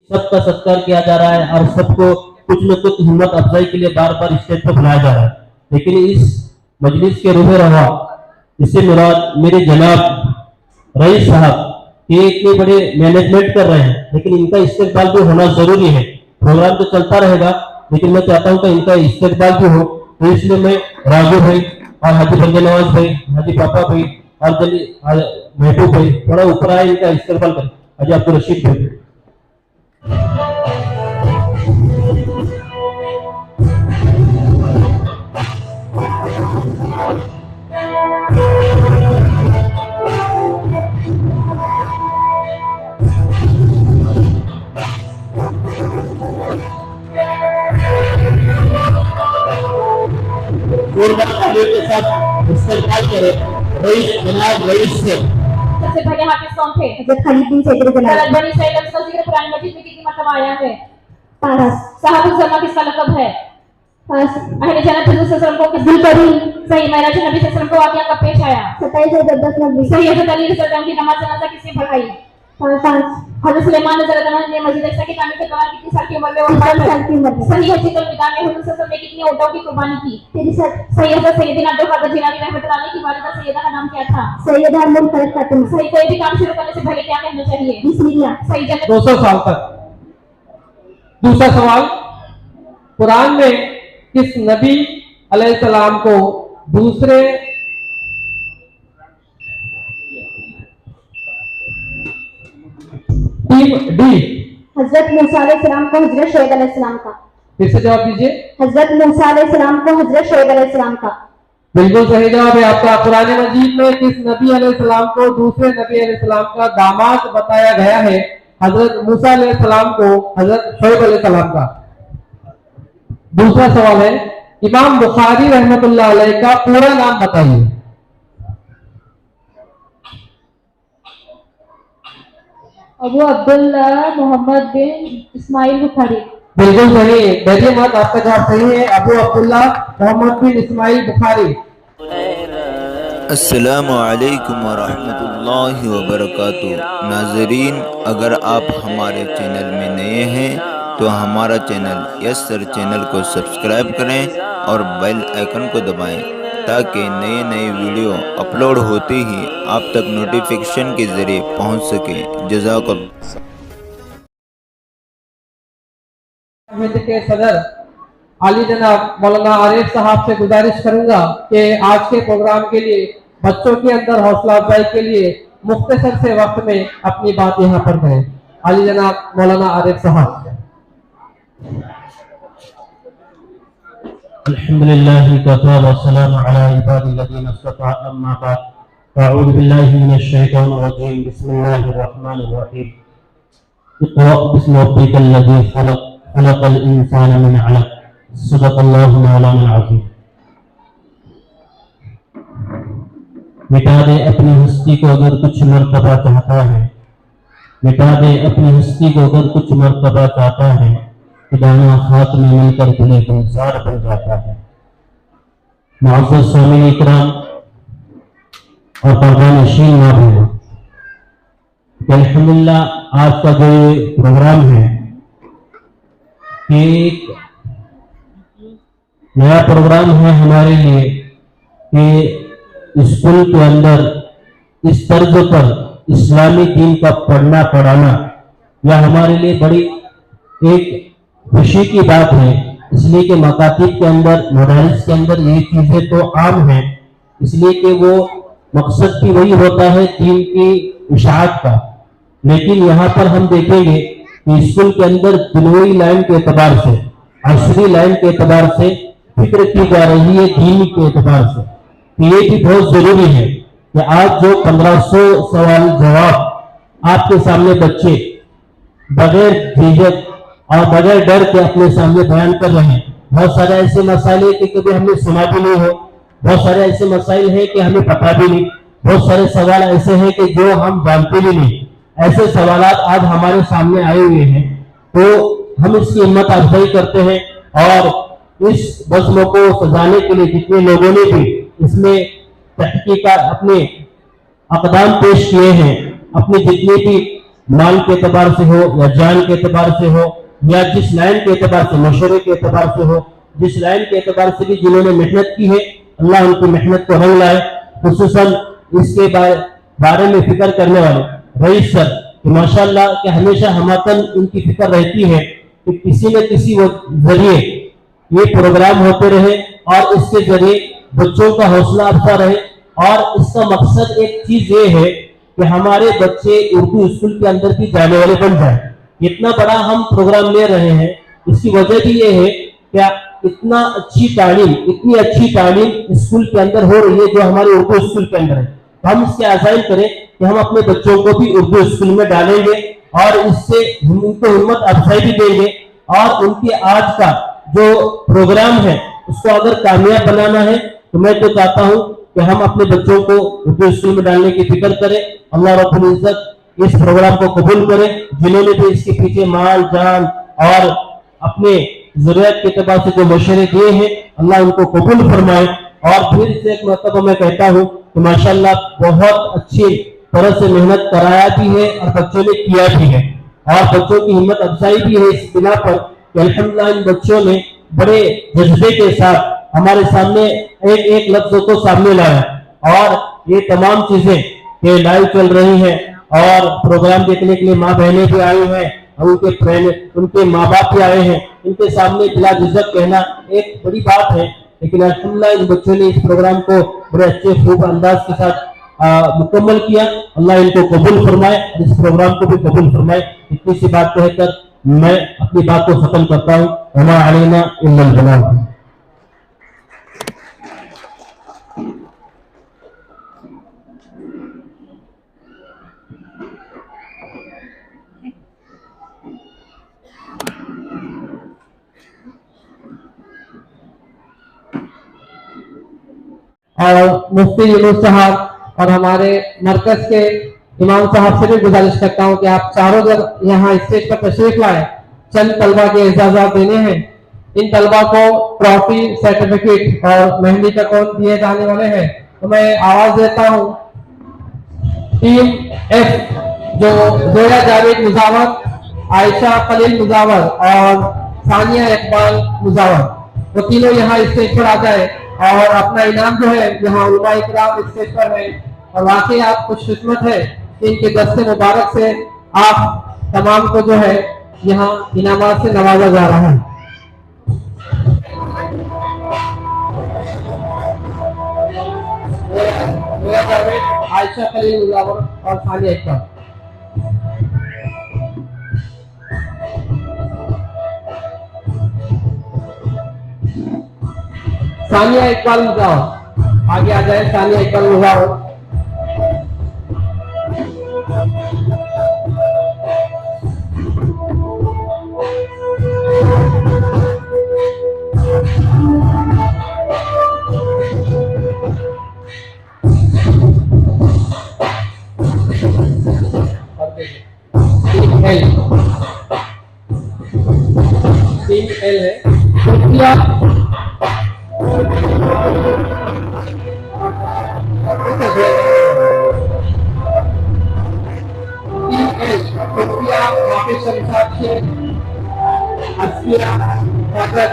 सबका सत्कार किया जा रहा है और सबको कुछ न कुछ हिम्मत अफजाई के लिए बार बार स्टेज पर बुलाया जा रहा है। लेकिन इस मजलिस के रूबे रहा इससे मुराद मेरे जनाब रईस साहब ये इतने बड़े मैनेजमेंट कर रहे हैं, लेकिन इनका इस्तेकबाल भी होना जरूरी है। प्रोग्राम तो चलता रहेगा, लेकिन मैं चाहता हूँ कि इनका इस्तेकबाल भी हो। तो इसलिए मैं राजू भाई और हाजी बंदे नवाज भाई, हाजी पापा भाई और महबूब भाई थोड़ा ऊपर आए, इनका इस्तेकबाल करें। हाजी अब्दुल रशीद भाई। के साथ इस्तेमाल करें रईस जनाब रईस से सबसे पहले हाफिज कौन थे? हज़रत खालिद बिन सैद हज़रत बनी सैद का जिक्र कुरान मजीद में कितनी मरतबा आया है? 5। साहबुल जमा किसका लक़ब है? 5। अहले जन्नत हज़रत सल्लल्लाहु अलैहि वसल्लम को किस करी? सही मेराज नबी सल्लल्लाहु अलैहि वसल्लम को वाक़या कब पेश आया? 27 नबी। सही हज़रत अली रज़ी अल्लाह की नमाज जनाजा किसने पढ़ाई? 5। हज़रत सुलेमान रज़ी ने मस्जिद अक़सा की तामीर के दौरान कितनी साल की उम्र में वफ़ात 3 साल की उम्र में। सही हज्जतुल विदा में हुज़ूर सल्लल्लाहु अलैहि वसल्लम ने कितने ऊँटों की कुर्बानी की? 63। सही हज़रत सैयदना अब्दुल क़ादिर जिलानी रहमतुल्लाह अलैह की वालिदा सैयदा का नाम क्या था? सैयदा उम्मुल खैर खातून। सही कोई भी काम शुरू करने से पहले क्या कहना चाहिए? बिस्मिल्लाह। सही जन्नत 200 साल तक। दूसरा सवाल, कुरान में किस नबी अलैहिस्सलाम को दूसरे टीम डी? हज़रत मूसा अलैहिस्सलाम को हज़रत शुएब अलैहिस्सलाम का। फिर से जवाब दीजिए। हज़रत मूसा अलैहिस्सलाम को हज़रत शुएब अलैहिस्सलाम का। बिल्कुल सही जवाब है आपका। कुरान मजीद में किस नबी अलैहिस्सलाम को दूसरे नबी अलैहिस्सलाम का दामाद बताया गया है? हजरत मूसा अलैहिस्सलाम को हजरत शुएब अलैहिस्सलाम का। दूसरा सवाल है, इमाम बुखारी रहमतुल्लाह अलैह का पूरा नाम बताइए। अबू अब्दुल्लाह मोहम्मद बिन इस्माइल बुखारी। बिल्कुल सही, डरिए मत, आपका जवाब सही है। अबू अब्दुल्लाह मोहम्मद बिन इस्माइल बुखारी। अस्सलामु अलैकुम वरहमतुल्लाहि वबरकातुहू। नाज़रीन, अगर आप हमारे चैनल में नए हैं तो हमारा चैनल यस सर चैनल को सब्सक्राइब करें और बेल आइकन को दबाएं ताकि नए नए वीडियो अपलोड होते ही आप तक नोटिफिकेशन के ज़रिए पहुंच सके। जज़ाकल्लाह। के सदर आली जनाब मौलाना आरिफ साहब से गुजारिश करूंगा कि आज के प्रोग्राम के लिए बच्चों के अंदर हौसला अफजाई के लिए मुख्तसर से वक्त में अपनी बात यहाँ पर करें। आली जनाब मौलाना आरिफ साहब। अल्हम्दुलिल्लाहि कफ़ा व सलामु अला इबादिल्लज़ीना इस्तफ़ा, अम्मा बाद। अऊज़ु बिल्लाहि मिनश शैतानिर रजीम। बिस्मिल्लाहिर रहमानिर रहीम। इक़रा बिस्मि रब्बिकल्लज़ी खलक़, खलक़ल इंसाना मिन अलक़। सदक़ल्लाहु मौलाना अज़ीम। मिटा दे अपनी हस्ती को अगर कुछ मर्तबा चाहता है, मिटा दे अपनी हस्ती को अगर कुछ मर्तबा चाहता है, तो दाना खाक में मिलकर दिले गुलजार बन जाता है। मुअज़्ज़ज़ सामीन इकराम और पर्दानशीन माहबूब, अल्हम्दुलिल्लाह आज का जो प्रोग्राम है एक नया प्रोग्राम है हमारे लिए कि स्कूल के अंदर इस तर्ज पर इस्लामी दीन का पढ़ना पढ़ाना यह हमारे लिए बड़ी एक खुशी की बात है। इसलिए कि मकातिब के अंदर, मदारिस के अंदर ये चीजें तो आम हैं, इसलिए कि वो मकसद भी वही होता है दीन की इशाअत का। लेकिन यहाँ पर हम देखेंगे कि स्कूल के अंदर दुनियावी लाइन के एतबार से, असरी लाइन के एतबार से फिक्र की जा रही है दीन के एतबार से। ये भी बहुत जरूरी है कि आज जो 1500 सवाल जवाब आपके सामने बच्चे बगैर झिझक और बगैर डर के अपने सामने बयान कर रहे हैं। बहुत सारे ऐसे मसाइल है कि कभी हमने सुना भी नहीं हो, बहुत सारे ऐसे मसाइल है कि हमें पता भी नहीं, बहुत सारे सवाल ऐसे हैं कि जो हम जानते भी नहीं। ऐसे सवाल आज हमारे सामने आए हुए हैं, तो हम इसकी हिम्मत अफजाई करते हैं और इस बज़्म को सजाने के लिए जितने लोगों ने भी इसमें तहकीकात अपने अक़दाम पेश किए हैं, अपनी जितनी भी माल के एतबार से हो या जान के एतबार से हो या जिस लाइन के एतबार से, मशवरे के एतबार से हो, जिस लाइन के एतबार से भी जिन्होंने मेहनत की है, अल्लाह उनकी मेहनत को रंग लाए। खुसूसन इसके बारे में फिक्र करने वाले रईस सर, माशाल्लाह कि हमेशा हमातन इनकी फिक्र रहती है कि किसी न किसी जरिए ये प्रोग्राम होते रहे और इसके जरिए बच्चों का हौसला अफजा रहे। और इसका मकसद एक चीज ये है कि हमारे बच्चे उर्दू स्कूल के अंदर भी जाने वाले बन जाए। इतना बड़ा हम प्रोग्राम ले रहे हैं, इसकी वजह भी ये है क्या इतना अच्छी तालीम, इतनी अच्छी तालीम स्कूल के अंदर हो रही है जो हमारे उर्दू स्कूल के अंदर है। तो हम इसके आज़ाइन करें कि हम अपने बच्चों को भी उर्दू स्कूल में डालेंगे और इससे उनको हिम्मत अफजाई भी देंगे और उनके आज का जो प्रोग्राम है उसको अगर कामयाब बनाना है तो मैं तो चाहता हूँ कि हम अपने बच्चों को उर्दू स्कूल में डालने की फिक्र करें। अल्लाह रब्बुल इज्जत इस प्रोग्राम को कबूल करे। जिन्होंने भी इसके पीछे माल जान और अपने जरूरत के एतबार से जो मशवरे दिए हैं, अल्लाह उनको कबूल फरमाए। और फिर से एक मरतबा मैं कहता हूँ कि माशाल्लाह बहुत अच्छी तरह से मेहनत कराया भी है और बच्चों ने किया भी है और बच्चों की हिम्मत अफजाई भी है इस बिना पर कि अल्हम्दुलिल्लाह इन बच्चों ने बड़े जज्बे के साथ हमारे सामने एक एक लफ्ज को सामने लाया। और ये तमाम चीजें ये लाइव चल रही हैं और प्रोग्राम देखने के लिए माँ बहनें भी आई हैं और उनके माँ बाप भी आए हैं। इनके सामने बिला झिझक कहना एक बड़ी बात है, लेकिन अल्हम्दुलिल्लाह इन बच्चों ने इस प्रोग्राम को बड़े अच्छे खूब अंदाज के साथ मुकम्मल किया। अल्लाह इनको कबूल फरमाए, इस प्रोग्राम को भी कबूल फरमाए। इतनी सी बात कहकर मैं अपनी बात को खत्म करता हूँ। वमा अलैना इल्लल बलाग। और मुफ्ती यूनुस साहब और हमारे मरकज के इमाम साहब से भी गुजारिश करता हूं कि आप चारों जन यहाँ स्टेज पर तशरीफ लाए। चंद तलबा के एजाज़ात देने हैं। इन तलबा को ट्रॉफी, सर्टिफिकेट और मेहंदी का कौन दिए जाने वाले हैं। तो मैं आवाज देता हूँ टीम एफ, जो जोया जावेद मुजावर, आयशा खलील मुजावर और सानिया इकबाल मुजावर, वो तीनों यहाँ स्टेज पर आ जाए और अपना इनाम जो है यहाँ उलमा इकराम स्टेज पर है। और वाकई आप खुशकिस्मत है कि इनके दस्ते मुबारक से आप तमाम को जो है यहाँ इनामात से नवाजा जा रहा है। आयशा खलील मुजावर और सानिया इकबाल। सानिया इकबाल मुजावर आगे आ जाए। सानिया इकबाल मुजावर। टीम एल है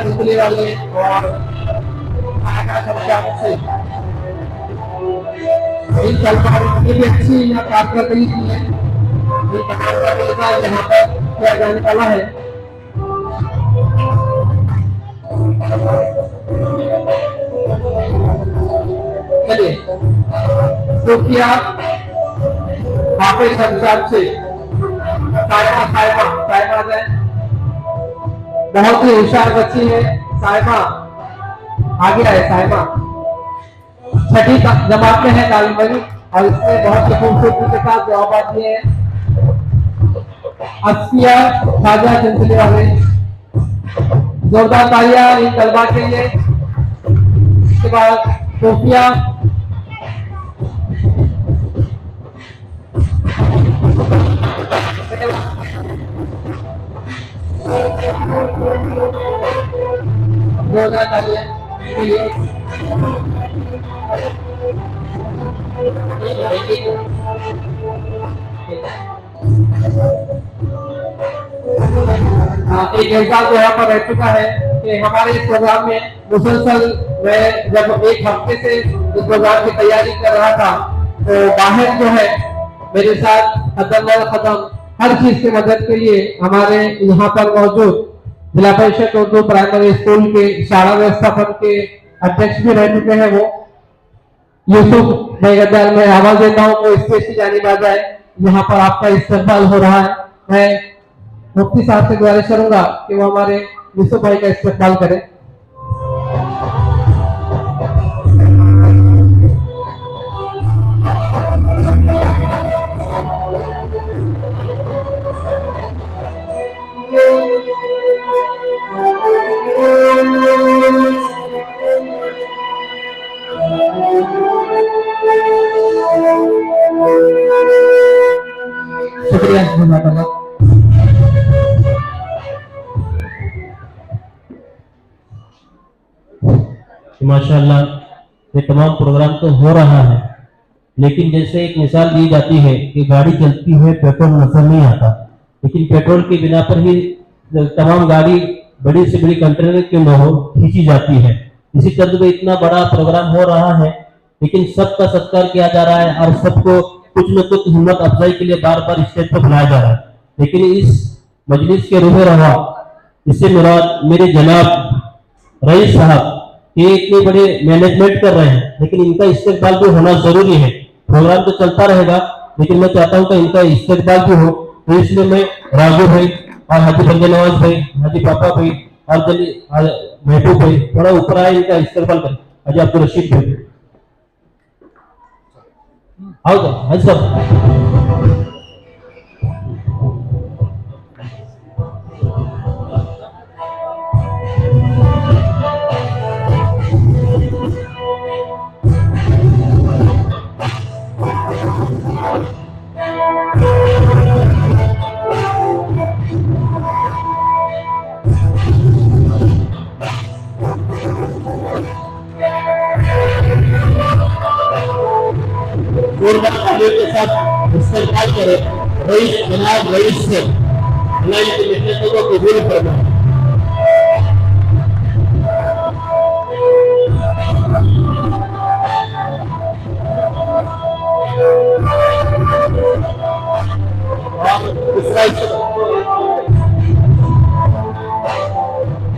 सुफिया वाले और इन सरकार भी अच्छी यहाँ कारकर्दगी की है। यहाँ पर किया जाने वाला है। चलिए सुफिया हाफिज शमशाद से साइमा आ जाए। बहुत ही होशियार बच्ची है साइमा, आगे आए। साइमा छठी जमात में है तालीम बनी और इसने बहुत ही खूबसूरती के साथ जवाब दिए हैं। अस्फिया साजा सिलसिले वाले, जोरदार तालियां इन तलबा के लिए। इसके बाद सोफिया जोरदार तालियां के लिए। एक एग्जाम जो यहाँ पर रह चुका है कि हमारे इस प्रोग्राम में मुसलसल मैं जब एक हफ्ते से इस प्रोग्राम की तैयारी कर रहा था तो बाहर जो है मेरे साथ खत्म हर चीज की मदद के लिए हमारे यहाँ पर मौजूद जिला परिषद उर्दू प्राइमरी स्कूल के शाला व्यवस्थापन के अध्यक्ष भी रह चुके हैं। वो यूसुफ मैं आवाज देता हूँ वो स्टेज की जानिब आ जाए। यहाँ पर आपका इस्तेमाल हो रहा है। मैं मुफ्ती साहब से गुजारिश करूंगा कि वो हमारे यूसुफ भाई का इस्तेमाल करें। शुक्रिया। माशाल्लाह ये तमाम प्रोग्राम तो हो रहा है, लेकिन जैसे एक मिसाल दी जाती है कि गाड़ी चलती है पेट्रोल नजर नहीं आता, लेकिन पेट्रोल के बिना पर ही तमाम गाड़ी बड़ी से बड़ी कंटेनर क्यों न हो खींची जाती है। इसी तरह में इतना बड़ा प्रोग्राम हो रहा है, लेकिन सबका सत्कार किया जा रहा है और सबको कुछ न कुछ हिम्मत अफजाई के लिए बार बार स्टेज पर बुलाया जा रहा है। लेकिन इस मजलिस के रूबे रहा इससे मुराद मेरे जनाब रईस साहब ये इतने बड़े मैनेजमेंट कर रहे हैं, लेकिन इनका इस्तेकबाल भी होना जरूरी है। प्रोग्राम तो चलता रहेगा, लेकिन मैं चाहता हूं कि इनका इस्तेकबाल भी हो, तो इसलिए मैं राजू भाई और हाजी बंदे नवाज भाई, हाजी पापा भाई और महबूब भाई थोड़ा ऊपर आए, इनका इस्तेकबाल करें। हाजी अब्दुल रशीद भाई आओ तो हाजी साहब। के साथ इस्तेमाल करें रईस जनाब रईस से अल्लाह की मेहनतों को कबूल फरमाए।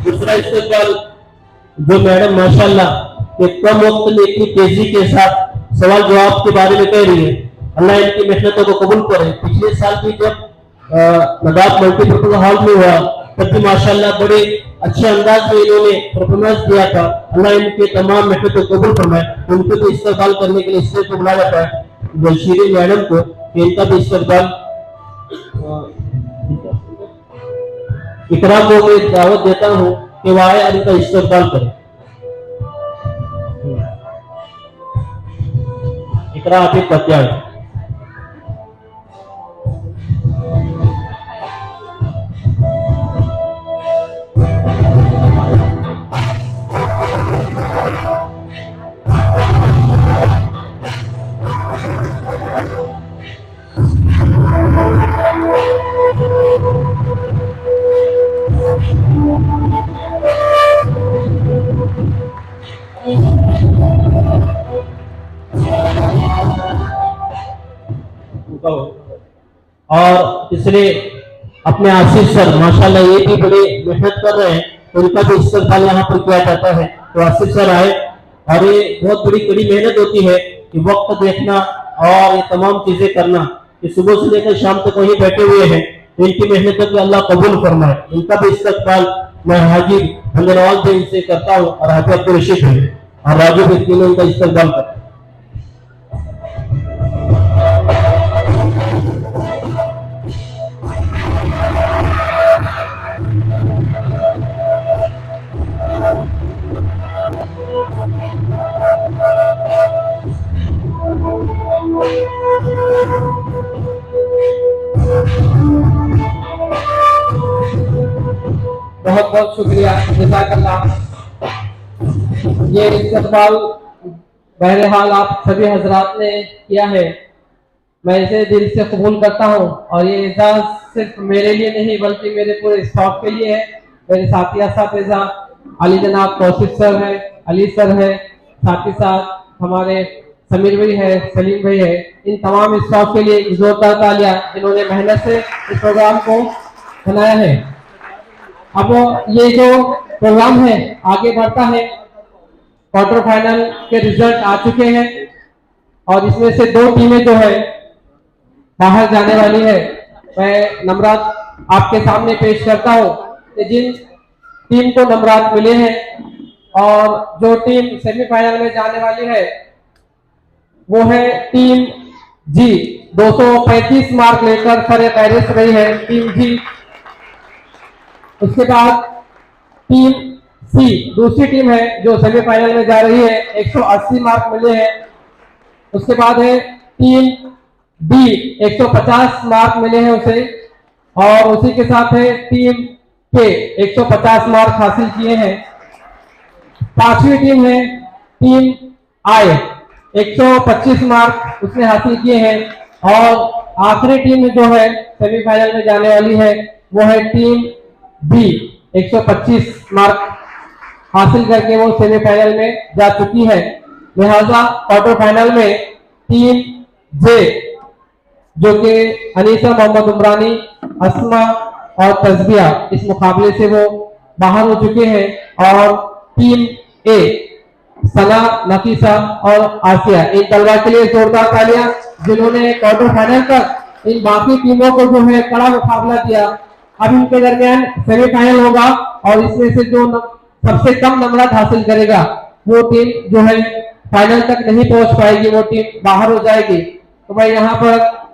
दूसरा इस्तेमाल जो मैडम माशाल्लाह एक कम वक्त में इतनी तेजी के साथ सवाल जवाब के बारे में कह रही है, अल्लाह इनकी मेहनतों को कबूल करे। पिछले साल भी जब नदाब मल्टीपर्पज हॉल में हुआ तब भी माशाल्लाह बड़े अच्छे अंदाज में इन्होंने परफॉर्मेंस दिया था। अल्लाह इनके तमाम मेहनतों को कबूल फरमाए। उनको तो इस्तेमाल करने के लिए स्टेज को बुलाया जाता है जलशीरी मैडम को, इनका भी इस्तेमाल इकराम को मैं दावत देता हूँ कि वह आए और इनका इस्तेमाल करें। इकरा आप पत्याल और इसलिए अपने आशीष सर माशाल्लाह ये भी बड़े मेहनत कर रहे हैं, तो उनका भी इस्तेमाल यहाँ पर किया जाता है। तो आशीष सर आए और ये बहुत बड़ी कड़ी मेहनत होती है कि वक्त देखना और ये तमाम चीजें करना, कि सुबह से लेकर शाम तक वहीं बैठे हुए हैं। तो इनकी मेहनत को अल्लाह कबूल फरमाए। इनका भी इस्तेमाल मैं हाजी नवाज भाई से करता हूँ और हाजी अब्दुल रशीद भाई और राजू भाई तीनों इनका इस्तेमाल करता हूँ। बहुत बहुत शुक्रिया, जज़ाकल्लाह। ये इस्तेमाल बहरहाल आप सभी हजरात ने किया है, मैं इसे दिल से कबूल करता हूँ और ये एजाज सिर्फ मेरे लिए नहीं बल्कि मेरे पूरे स्टाफ के लिए है। मेरे साथी असातिज़ा अली जनाब तौसीफ सर है, अली सर है, साथ ही साथ हमारे समीर भाई है, सलीम भाई है, इन तमाम स्टाफ के लिए जोरदार तालियां जिन्होंने मेहनत से इस प्रोग्राम को बनाया है। अब ये जो प्रोग्राम है आगे बढ़ता है, क्वार्टर फाइनल के रिजल्ट आ चुके हैं और इसमें से 2 टीमें जो है बाहर जाने वाली है। मैं नंबरात आपके सामने पेश करता हूँ कि जिन टीम को नंबरात मिले हैं और जो टीम सेमीफाइनल में जाने वाली है वो है टीम जी। 235 मार्क लेकर खरे पैरिस रही है टीम जी। उसके बाद टीम सी दूसरी टीम है जो सेमीफाइनल में जा रही है, 180 मार्क मिले हैं। उसके बाद है टीम डी, 150 मार्क मिले हैं उसे, और उसी के साथ है टीम के 150 मार्क हासिल किए हैं। 5वीं टीम है टीम आई, 125 मार्क उसने हासिल किए हैं। और आखिरी टीम जो है सेमीफाइनल में जाने वाली है वो है टीम बी, 125 मार्क हासिल करके वो सेमीफाइनल में जा चुकी है। लिहाजा क्वार्टर फाइनल में टीम जे जो कि अनीसा मोहम्मद उमरानी, अस्मा और तस्बिया, इस मुकाबले से वो बाहर हो चुके हैं। और टीम ए सना, नफीसा और आसिया, इन तलवा के लिए जोरदार तालियां जिन्होंने क्वार्टर फाइनल तक इन बाकी टीमों को जो है कड़ा मुकाबला दिया। अब इनके दरमियान सेमीफाइनल होगा और इसमें से जो सबसे कम नंबर हासिल करेगा वो टीम जो है फाइनल तक नहीं पहुंच पाएगी, वो टीम बाहर हो जाएगी। तो भाई यहाँ पर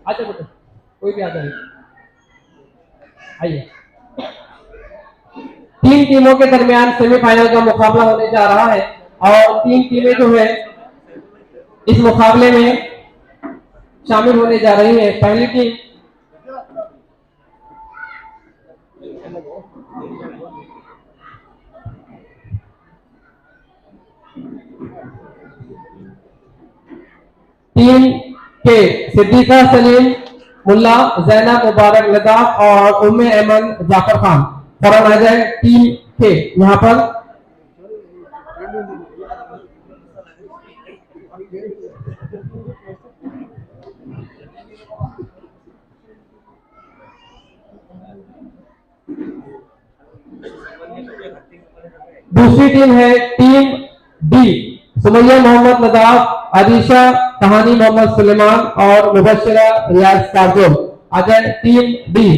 अच्छा बेटा कोई भी आता है, आइए। 3 टीमों के दरमियान सेमीफाइनल का मुकाबला होने जा रहा है और 3 टीमें जो है इस मुकाबले में शामिल होने जा रही है। पहली टीम टीम के सिद्दीका सलीम, मुल्ला जैनब मुबारक लदाफ और उम्मे ऐमन जाफर खान फौरन आ जाए। टीम के यहाँ पर दूसरी टीम है टीम डी, सुमैया मोहम्मद नदाफ, आदिशा कहानी मोहम्मद सुलेमान और मुबश्शिरा रियाज काजोल। आ जाए टीम डी।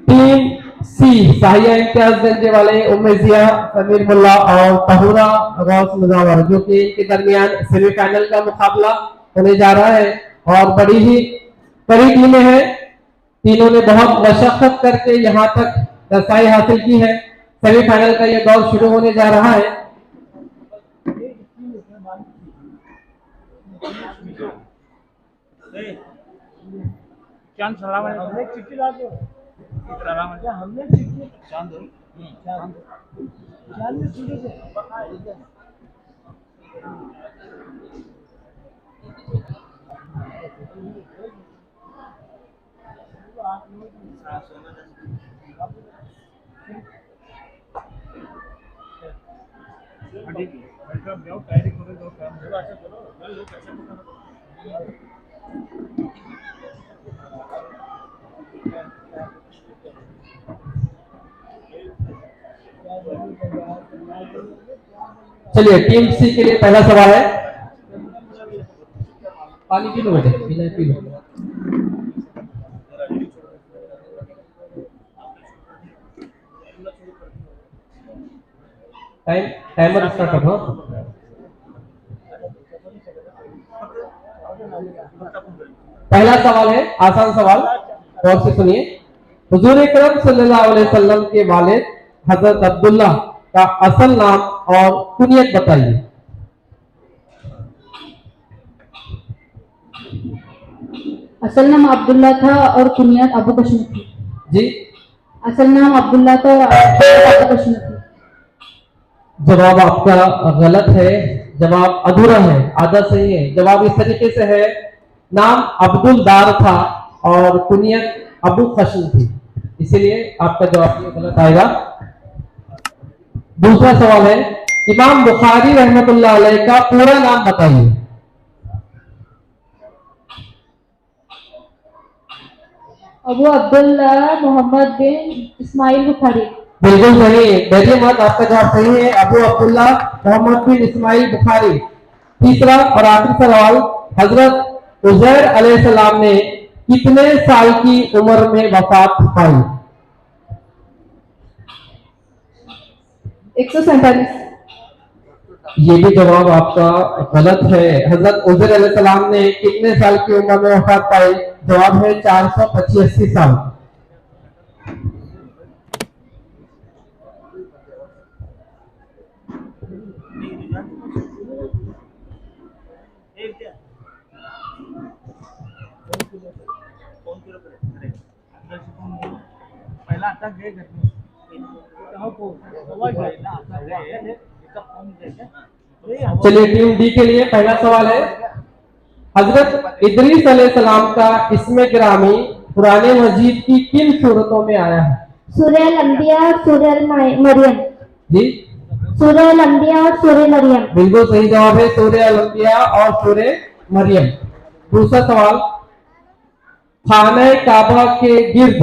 टीम सी, साहिया इम्तियाज दर्जे वाले, उम्मे जिया, समीर मुल्ला और तहुरा गौस मुजावर, जो कि इनके दरमियान सेमीफाइनल का मुकाबला होने जा रहा है। और बड़ी ही कड़ी टीमें हैं, तीनों ने बहुत मशक्कत करके यहाँ तक रसाई हासिल की है। सेमीफाइनल का ये दौर शुरू होने जा रहा है। चलिए टीम सी के लिए पहला सवाल है। पानी पी लो बेटे, पीना है पी लो। टाइमर स्टार्ट करो। पहला सवाल है आसान सवाल, गौर से सुनिए। हुजूर अकरम सल्लल्लाहु अलैहि वसल्लम के वालिद हजरत अब्दुल्ला का असल नाम और कुनियत बताइए। असल नाम अब्दुल्ला था और कुनियत अबू कश्मीर थी। जी, असल नाम अब्दुल्ला था और कुनियत अबू कश्मीर थी। जवाब आपका गलत है, जवाब अधूरा है, आधा सही है। जवाब इस तरीके से है, नाम अब्दुल दार था और कुनियत अबू खश्म थी, इसीलिए आपका जवाब ये गलत आएगा। दूसरा सवाल है, इमाम बुखारी रहमतुल्लाह अलैह का पूरा नाम बताइए। अबू अब्दुल्ला मोहम्मद बिन इस्माइल बुखारी। बिल्कुल सही, डरिए मत, आपका जवाब सही है, अबू अब्दुल्ला मोहम्मद बिन इस्माइल बुखारी। तीसरा और आखिरी सवाल, हजरत उजैर अलैहिस्सलाम ने कितने साल की उम्र में वफात पाई? 147। ये भी जवाब आपका गलत है। हजरत उजैर अलैहिस्सलाम ने कितने साल की उम्र में वफात पाई? जवाब है 485 साल। चलिए, टीम डी के लिए पहला सवाल है, हजरत इदरीस अलैहिस्सलाम का इस्मे गिरामी कुरान मजीद की किन सूरतों में आया है? सूरह अल-अंबिया और सूरह मरियम। जी, सूरह अल-अंबिया और सूरह मरियम। बिल्कुल सही जवाब है, सूरह अल-अंबिया और सूरह मरियम। दूसरा सवाल, खाने काबा के गिर्द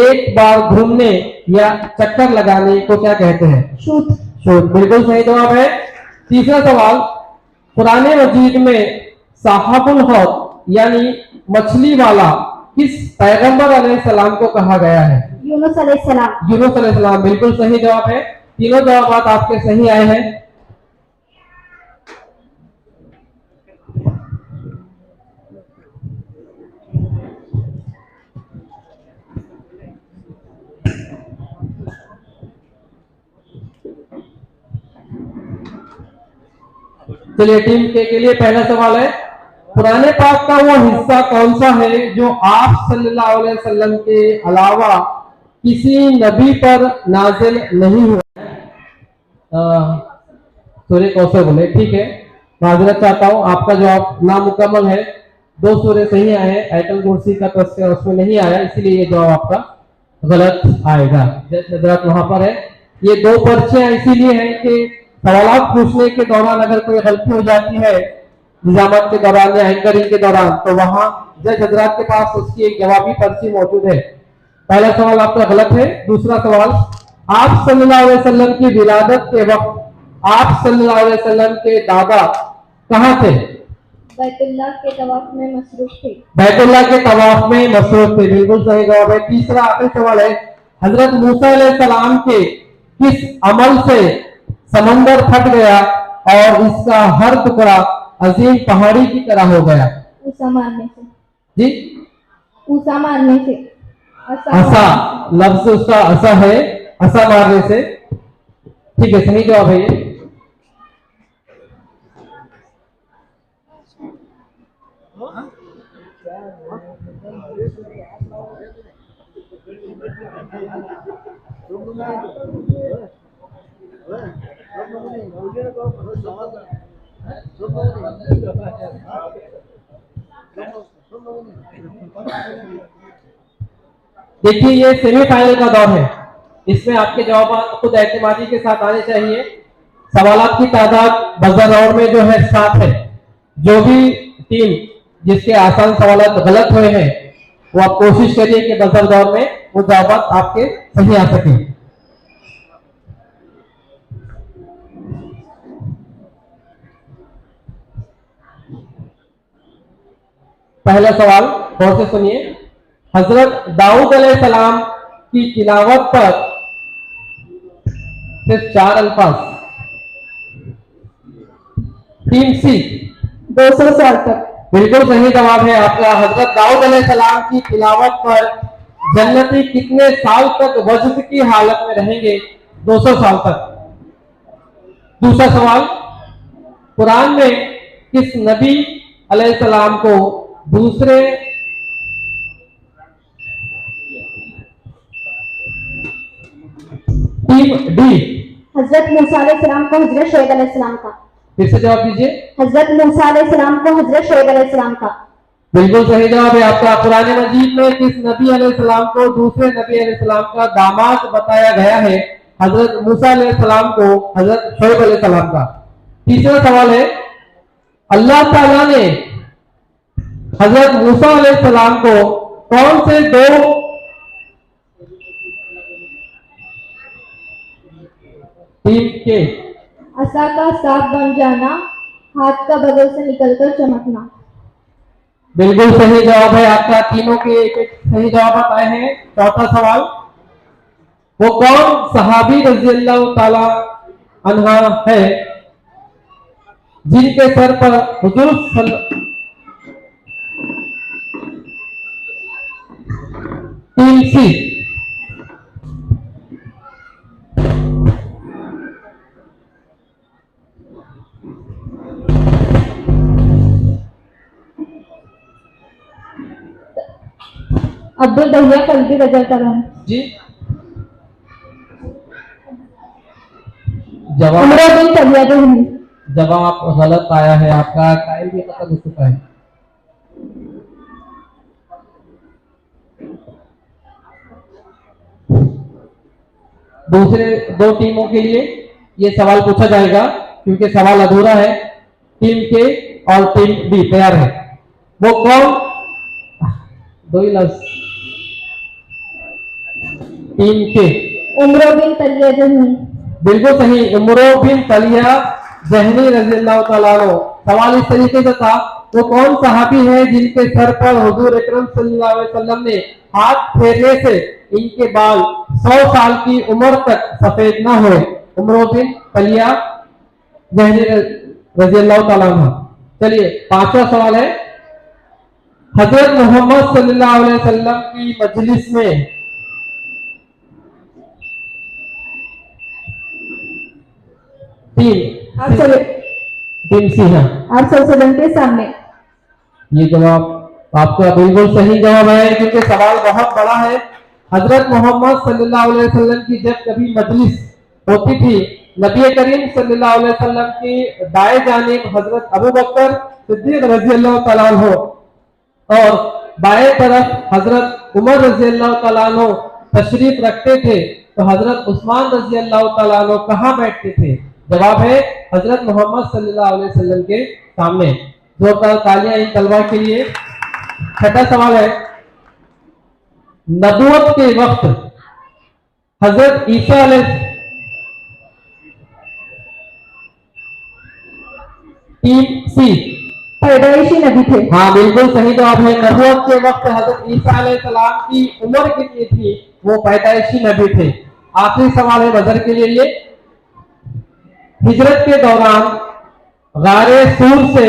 एक बार घूमने या चक्कर लगाने को क्या कहते हैं? शूट। शूट, बिल्कुल सही जवाब है। तीसरा सवाल, कुरान मजीद में साहबुल हौद यानी मछली वाला किस पैगंबर अलैहिस्सलाम को कहा गया है? यूनुस अलैहिस्सलाम। यूनुस अलैहिस्सलाम, बिल्कुल सही जवाब है। तीनों जवाब आपके सही आए हैं। चलिए, टीम के लिए पहला सवाल है, कुरान पाक का वो हिस्सा कौन सा है जो आप सल्लल्लाहु अलैहि वसल्लम के अलावा किसी नबी पर नाजिल नहीं हुआ? सूर्य कौशल बोले, ठीक है, माजरत चाहता हूँ, आपका जवाब नामुकम्मल है। 2 सूर्य सही आए हैं, आयतल कुर्सी का तस्करा उसमें नहीं आया, इसीलिए ये जवाब आपका गलत आएगा। हजरत वहां पर है, ये 2 पर्चियां इसीलिए हैं कि सवाल पूछने के दौरान अगर कोई गलती हो जाती है निजामत के दौरान या एंकरिंग के दौरान, तो वहां जज हजरात के पास उसकी एक जवाबी पर्ची मौजूद है। पहला सवाल आपका गलत है। दूसरा सवाल, आप सल्लल्लाहु अलैहि वसल्लम की विलादत के वक्त आप सल्लल्लाहु अलैहि वसल्लम के दादा कहाँ थे? बैतुल्लाह के तवाफ में मसरूफ थे। बैतुल्लाह के तवाफ में मसरूफ थे, बिल्कुल सही जवाब है। तीसरा आखिरी सवाल है, हजरत मूसा अलैहिस्सलाम के किस अमल से समंदर फट गया और इसका हर टुकड़ा अजीम पहाड़ी की तरह हो गया? ऊसा मारने से। जी, ऊसा मारने से। असा, लफ्ज उसका असा है, असा मारने से। ठीक है, सही जवाब है ये। देखिए, ये सेमीफाइनल का दौर है, इसमें आपके जवाब खुद एतमादी के साथ आने चाहिए। सवालात की तादाद बजर राउंड में जो है 7 है। जो भी टीम जिसके आसान सवालात गलत हुए हैं वो आप कोशिश करिए कि बजर दौर में वो जवाब आपके सही आ सके। पहला सवाल गौर से सुनिए, हजरत दाऊद अलैहिस्सलाम की तिलावत पर सिर्फ 4 अल्फाज। टीम सी 200 साल तक। बिल्कुल सही जवाब है आपका। हजरत दाऊद अलैहिस्सलाम की तिलावत पर जन्नती कितने साल तक वज्द की हालत में रहेंगे? 200 साल तक। दूसरा सवाल, कुरान में किस नबी अलैहिस्सलाम को दूसरे टीम डी, हजरत मूसा अलैहिस्सलाम को हजरत शुएब अलैहिस्सलाम का। फिर से जवाब दीजिए। हजरत मूसा अलैहिस्सलाम को हजरत शुएब अलैहिस्सलाम का। बिल्कुल सही जवाब है आपका। कुरान मजीद में किस नबी अलैहिस्सलाम को दूसरे नबी अलैहिस्सलाम का दामाद बताया गया है? हजरत मूसा अलैहिस्सलाम को हजरत शुएब अलैहिस्सलाम का। तीसरा सवाल है, अल्लाह ताला ने हजरत मूसा अलैहिस्सलाम को कौन से दो टीम के असा का साफ बन जाना, हाथ का बगल से निकलकर चमकना। बिल्कुल सही जवाब है आपका। तीनों के एक एक सही जवाब आए हैं। चौथा सवाल, वो कौन सहाबी रज़ियल्लाहु ताला अन्हा है जिनके सर पर हुजूर टीम सी, अब्दुल दहिया कल्बी रज़ियल्लाहु जी जवाब उमर बिन तलिया जोहनी। जवाब गलत आया है आपका। टाइम भी खत्म हो चुका है। दूसरे दो टीमों के लिए ये सवाल पूछा जाएगा क्योंकि सवाल अधूरा है। टीम के और टीम बी तैयार है। वो कौन? दो ही लफ्ज। टीम के उमर बिन तलिया जोहनी। बिल्कुल सही, उमरो बिन तलिया जहनी रज़ियल्लाहु ताला अन्हु। सवाल इस तरीके से था, वो कौन सहाबी है जिनके सर पर हुजूर अकरम सल्लल्लाहु अलैहि वसल्लम ने हाथ फेरने से इनके बाल 100 साल की उम्र तक सफेद ना हुए? उमरो बिन तलिया जहनी रज़ियल्लाहु ताला अन्हु। चलिए पांचवा सवाल है, हजरत मोहम्मद सल्लल्लाहु अलैहि वसल्लम की मजलिस में टीम सी है आप सल्लम के सामने। ये जवाब आपका बिल्कुल सही जवाब है क्योंकि सवाल बहुत बड़ा है। हजरत मोहम्मद सल्लल्लाहु अलैहि वसल्लम की जब कभी मजलिस होती थी, नबी करीम सल्लल्लाहु अलैहि वसल्लम की दाएं जानिब हजरत अबू बकर सिद्दीक रज़ियल्लाहु ताला अन्हु और बाएं तरफ हजरत उमर रज़ियल्लाहु ताला अन्हु तशरीफ रखते थे, तो हजरत उस्मान रज़ियल्लाहु ताला अन्हु कहाँ बैठते थे? जवाब है हजरत मोहम्मद सल्लल्लाहु अलैहि वसल्लम के सामने। जोरदार तालियां इन तलबा के लिए। छठा सवाल है, नबूवत के वक्त हजरत ईसा टीम सी पैदाइशी नबी थे। हाँ बिल्कुल सही जवाब है। नबूवत के वक्त हजरत ईसा अलैहिस्सलाम की उम्र कितनी थी? वो पैदाइशी नबी थे। आखिरी सवाल है बजर के लिए, हिजरत के दौरान गारे सूर से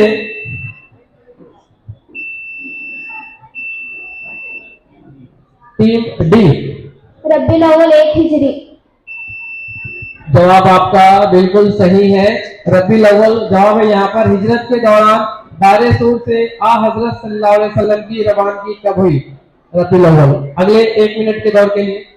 टीम डी रब्बिल अव्वल 1 हिजरी। जवाब आपका बिल्कुल सही है। रब्बिल अव्वल जवाब है यहाँ पर। हिजरत के दौरान गारे सूर से आ हजरत सल्लल्लाहु अलैहि वसल्लम की रवानगी कब हुई? रब्बिल अव्वल। अगले 1 मिनट के दौर के लिए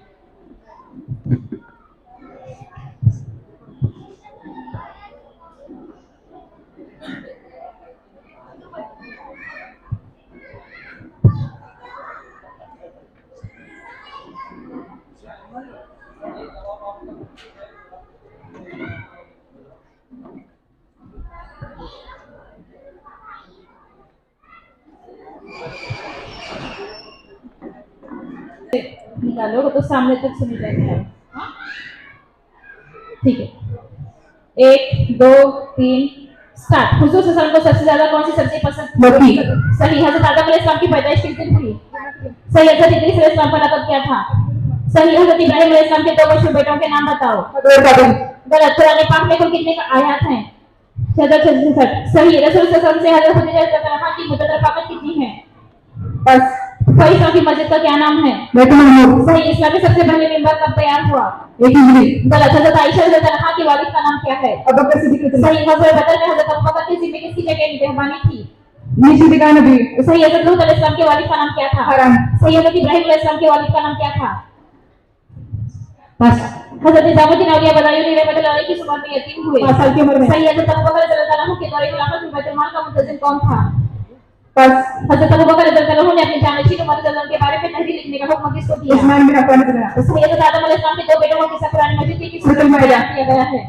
निकालो तो सामने तक सुनी जाएगी। हाँ ठीक है, 1 2 3 स्टार्ट। हुजूर सल्लल्लाहु अलैहि वसल्लम को सबसे ज्यादा कौन सी सब्जी पसंद थी? सही। हजरत आदम अलैहिस्सलाम की पैदाइश किस दिन हुई? सही। हजरत इद्रीस अलैहिस्सलाम का लक़ब क्या था? सही। हजरत इब्राहिम अलैहिस्सलाम के 2 मशहूर बेटों के नाम बताओ। गलत। कुरान पाक में कुल कितने आयत हैं? 66। सही। रसूल सल्लल्लाहु अलैहि वसल्लम से हजरत खुदीजा रज़ियल्लाहु अन्हा की मुतअद्दिद रफ़ाकत कितनी है? बस। सही। इस्लाम की मस्जिद का क्या नाम है? सही। इस्लाम में सबसे पहले मिंबर कब तैयार हुआ? 1 हिजरी। गलत। हजरत आयशा रज़ियल्लाहु अन्हा के वालिद का नाम क्या है? अबू बकर सिद्दीक। सही। ग़ज़वा बदर में हजरत अबू बकर की ज़िम्मे किसकी जगह निगहबानी थी? सही। हजरत लूत अलैहिस्सलाम के वालिद का नाम क्या था? हारान। सही। हजरत इब्राहिम अलैहिस्सलाम के वालिद का नाम क्या था? बस। हजरत निजामुद्दीन औलिया बदायूनी रहमतुल्लाह अलैह की उम्र में यतीम हुए। 5 साल की उम्र में। सही हजरत अबू बकर रज़ियल्लाहु अन्हु के दौरे खिलाफत में बैतुल माल का मुंतजिम कौन था? 5 हजरत अबू बकर रज़ियल्लाहु अन्हु ने अपने जानशीन उमर रज़ियल्लाहु अन्हु के बारे में तहरीर लिखने का हुक्म किसको दिया? उस्मान बिन अफ़्फ़ान को दिया। सही हजरत आदम अलैहिस्सलाम के दो बेटों का किस्सा कुरान मजीद की किस सूरत में बयान किया गया है?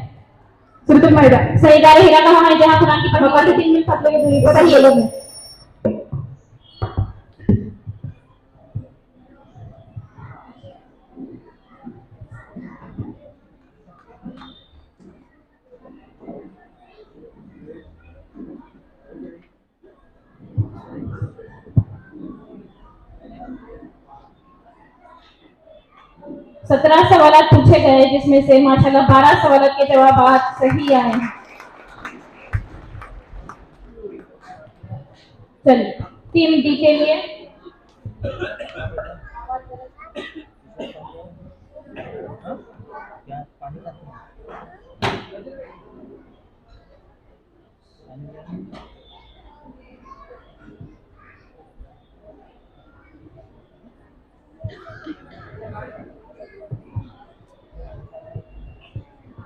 सूरह माइदा। सही गारे हिरा कहाँ है जहाँ कुरान की पढ़ने वाली 3 मील फासले की दूरी पर है? सत्रह सवाल पूछे गए जिसमें से माशाल्लाह 12 सवाल के जवाब सही आए हैं। चलिए टीम डी के लिए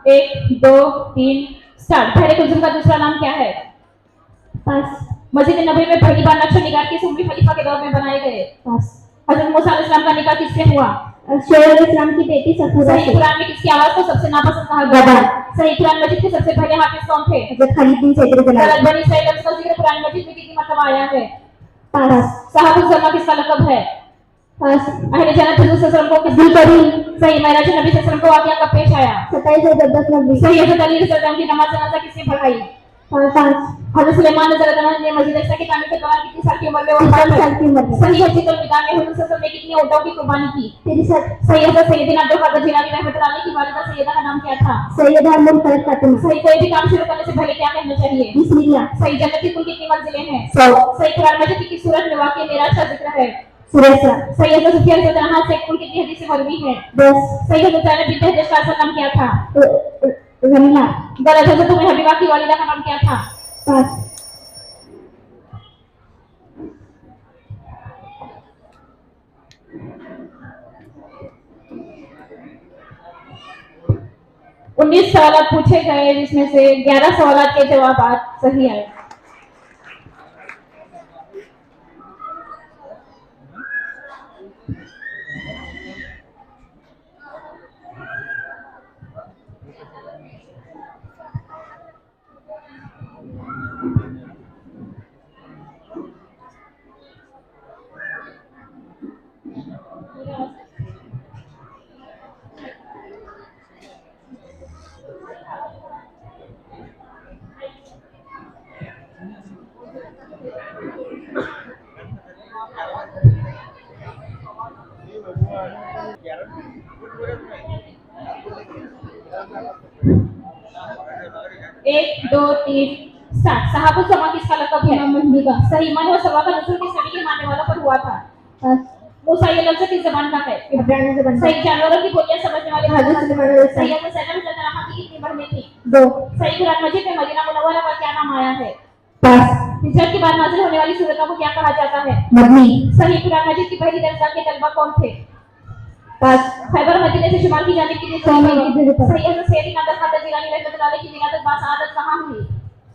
एक दो तीन स्टार्ट। पहले कुल्सुम का दूसरा नाम क्या है? पास। मस्जिद नबवी में पहली बार नक्श निगार किस उम्मी खलीफा के दौर में बनाए गए? पास। हजरत मूसा अलैहिस्सलाम का निकाह किससे हुआ? शोएब अलैहिस्सलाम की बेटी सफूरा सही से। कुरान में किसकी आवाज को सबसे नापसंद कहा गया? गधा। सही कुरान मजीद के सबसे पहले हाफिज कौन थे? हजरत खालिद बिन सैद रज़ियल्लाहु गलत अन्हु। बनी इस्राइल लफ्ज़ का जिक्र कुरान मजीद में कितनी मर्तबा आया है? पास। सहाबुल जमा किसका लक़ब है? पास। अहले जन्नत हुजूर सल्लल्लाहु अलैहि वसल्लम को किस दिल करी। सही मेराज नबी सल्लल्लाहु अलैहि वसल्लम को वाक़या कब पेश आया? 27 नबी। सही हजरत अली रज़ी अल्लाह अन्हु की नमाज जनाजा किसने पढ़ाई? पास। हजरत सुलेमान रज़ी अल्लाह अन्हु ने मस्जिद अक़सा की तामीर के दौरान कितनी साल की उम्र में वफात 53 पाई? साल की उम्र में। सही हज्जतुल विदा में हुजूर सल्लल्लाहु अलैहि वसल्लम ने कितनी ऊँटों की कुर्बानी की? 63। सही हजरत सैयदना अब्दुल कादिर जिलानी रहमतुल्लाह अलैह की वालिदा सैयदा का नाम क्या था? सैयदा मुनफरद खातून। सही कोई भी काम शुरू करने से पहले क्या कहना चाहिए? बिस्मिल्लाह। सही जन्नत की कुल कितनी मंजिलें हैं? 100। सही कुरान मजीद की किस सूरत में वाक़या मेराज का जिक्र है? सूरह इस्रा। सही हजरत सुफियान रज़ी अल्लाह अन्हु से कुल कितनी हदीसें मरवी हैं? 10। सही हजरत ज़ैनब बिन्त जहश का असल नाम क्या था? रमीला। गलत हजरत उम्मे हबीबा की वालिदा का नाम क्या था? पास। उन्नीस सवाल पूछे गए जिसमें से 11 सवाल के जवाब सही आए। एक दो तीन स्टार्ट। सहाबुल समा किसका लक़ब है? महदी का। सही मन व सवा का नज़ुल किस नबी के मानने वालों पर हुआ था? पास। मूसा ये लफ्ज़ किस ज़बान का है? इब्रानी ज़बान का। सही जानवरों की बोलियां समझने वाले हजरत सुलेमान अलैहिस्सलाम। सही हजरत सैयदा रज़ियल्लाहु की कितनी बहनें थी? 2। सही कुरान मजीद में मदीना मुनव्वरा का क्या नाम आया है? पास। हिजरत के बाद नाज़िल होने वाली सूरतों को क्या कहा जाता है? मदनी। सही कुरान मजीद की पहली दरगाह के तलबा कौन थे? पास। खैबर मदीने से शुमाल की जानिब कितनी सौ मील की दूरी पर। सही हजरत सैयदी नादर खातर जिलानी रहमतुल्लाह अलैह की विलादत बासआदत कहाँ हुई?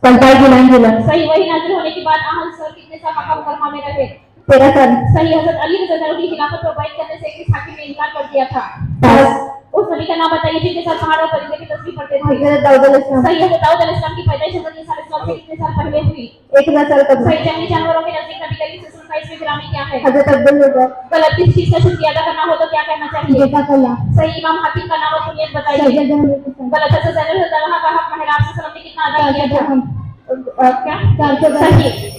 पलटाई गिलान जिला। सही वही नाज़िल होने के बाद आहल सर कितने साल मक्का मुकर्रमा में रहे? 13 साल। सही हजरत अली रज़ी अल्लाह अन्हु की खिलाफत पर बैत करने से किस हाकिम ने इनकार कर दिया था? पास। उस नबी का नाम बताइए जिनके साथ पहाड़ और परिंदे की तस्वीर पढ़ते थे? हजरत दाऊद अलैहिस्सलाम। सही हजरत दाऊद अलैहिस्सलाम की पैदाइश हजरत ईसा अलैहिस्सलाम से कितने साल पहले हुई? 1000 साल कबल। सही जंगली जानवरों के नजदीक नबी करीम सल्लल्लाहु अलैहि वसल्लम का इसमें गिरामी क्या है? हजरत अब्दुल रज़ाक। गलत किस चीज का शुक्रिया अदा करना हो तो क्या कहना चाहिए? जज़ाकल्लाह। सही इमाम हकीम का नाम और कुनियत बताइए। गलत हजरत ज़ैनब रज़ी अल्लाह का हक महराब से सल्लम ने कितना अदा किया था? क्या? 400। सही।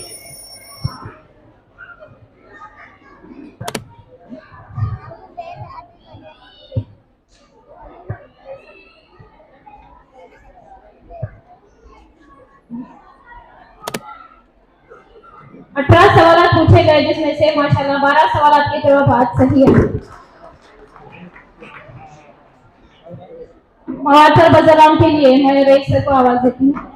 अठारह सवाल पूछे गए जिसमें से माशाल्लाह 12 सवाल के जवाब सही है। मवातर बजराम के लिए मैं रईस सर को आवाज देती हूँ।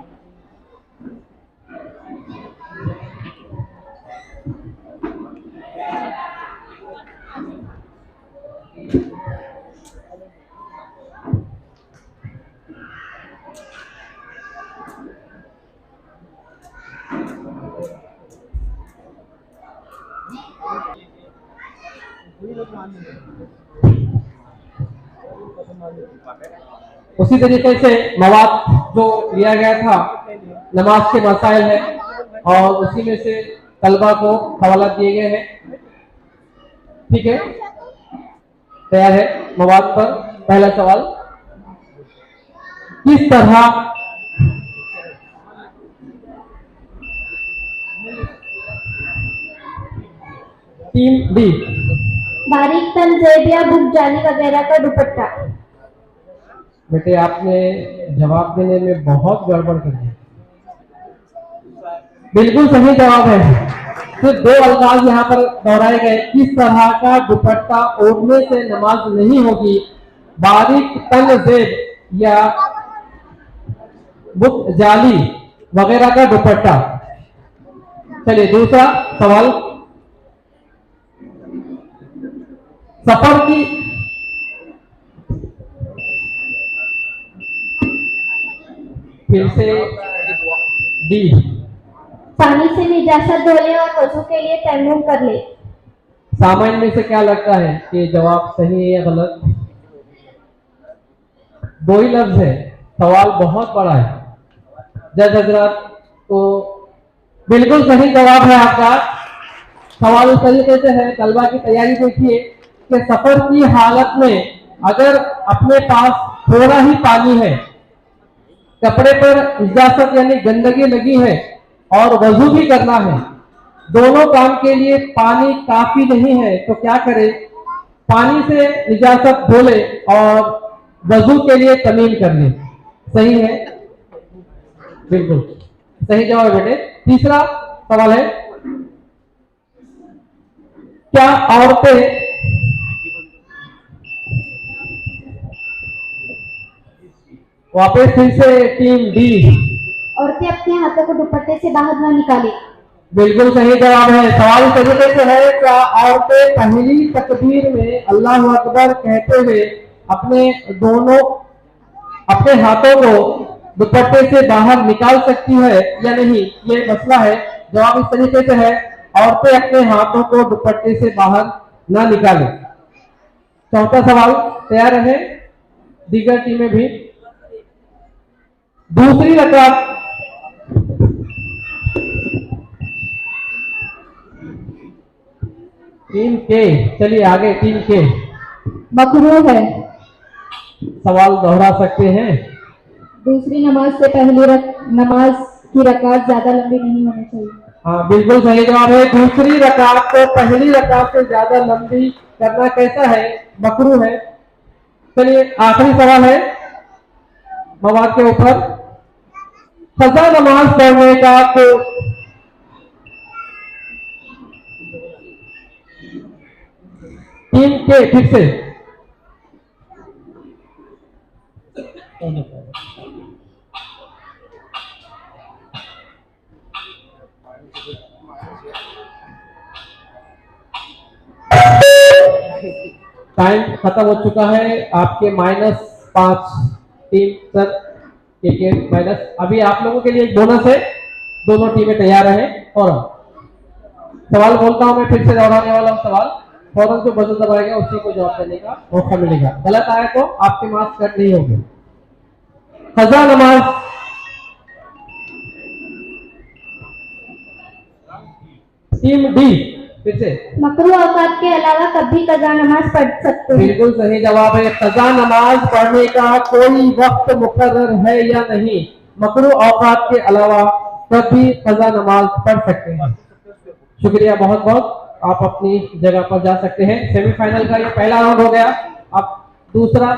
उसी तरीके से मवाद जो लिया गया था नमाज के मसाइल है और उसी में से तलबा को हवाला दिए गए हैं। ठीक है, तैयार है मवाद पर। पहला सवाल, किस तरह टीम बी, बारीक तंजेब या बुक जाली वगैरह का दुपट्टा। बेटे आपने जवाब देने में बहुत गड़बड़ कर दी। बिल्कुल सही जवाब है। सिर्फ दो अल्फाज यहाँ पर दोहराए गए, किस तरह का दुपट्टा ओढ़ने से नमाज नहीं होगी, बारीक तंजेब या बुक जाली वगैरह का दुपट्टा। चलिए दूसरा सवाल, सफर की फिर से डी, पानी से निजात धो ले और वजू के लिए तयम्मुम कर ले। सामान्य में से क्या लगता है कि जवाब सही है या गलत? दो ही लफ्ज है, सवाल बहुत बड़ा है। जज हजरात, तो बिल्कुल सही जवाब है आपका। सवाल इस तरीके से है, तलबा की तैयारी देखिए कि सफर की हालत में अगर अपने पास थोड़ा ही पानी है, कपड़े पर निजात यानी गंदगी लगी है और वजू भी करना है, दोनों काम के लिए पानी काफी नहीं है, तो क्या करे? पानी से निजात धो ले और वजू के लिए तमीम कर ले। सही है, बिल्कुल सही जवाब है बेटे। तीसरा सवाल है, क्या औरतें वापस फिर से टीम डी, औरतें अपने हाथों को दुपट्टे से बाहर न निकाले। बिल्कुल सही जवाब है। सवाल इस तरीके से है, क्या औरतें पहली तकबीर में अल्लाह अकबर कहते हुए अपने हाथों को दुपट्टे से बाहर निकाल सकती है या नहीं, ये मसला है। जवाब इस तरीके से है, औरतें अपने हाथों को दुपट्टे से बाहर ना निकालें। चौथा सवाल, तैयार रहे दीगर टीमें भी। दूसरी रकात टीम के, चलिए आगे टीम के। मकरूह है। सवाल दोहरा सकते हैं? दूसरी नमाज से पहली नमाज की रकात ज्यादा लंबी नहीं होनी चाहिए। हाँ बिल्कुल सही जवाब है। दूसरी रकात को पहली रकात से ज्यादा लंबी करना कैसा है? मकरूह है। चलिए आखिरी सवाल है मवाद के ऊपर, कज़ा नमाज पढ़ने का तो टीम के फिर से टाइम खत्म हो चुका है। आपके -5 टीम सर के माइनस। अभी आप लोगों के लिए एक बोनस है, दोनों टीमें तैयार हैं। और सवाल बोलता हूं मैं, फिर से दोहराने वाला हूं सवाल, फौरन जो बटन दबाएगा उसी को जवाब देने का मौका मिलेगा। गलत आया तो आपके मार्क्स कट नहीं होंगे। कज़ा नमाज टीम डी फिर से, मकरूह औकात के अलावा कभी कज़ा नमाज पढ़ सकते हैं। बिल्कुल सही जवाब है। कज़ा नमाज पढ़ने का कोई वक्त मुकर्रर है या नहीं, मकरूह औकात के अलावा कभी कज़ा नमाज पढ़ सकते हैं। शुक्रिया बहुत बहुत, आप अपनी जगह पर जा सकते हैं। सेमीफाइनल का ये पहला राउंड हो गया, अब दूसरा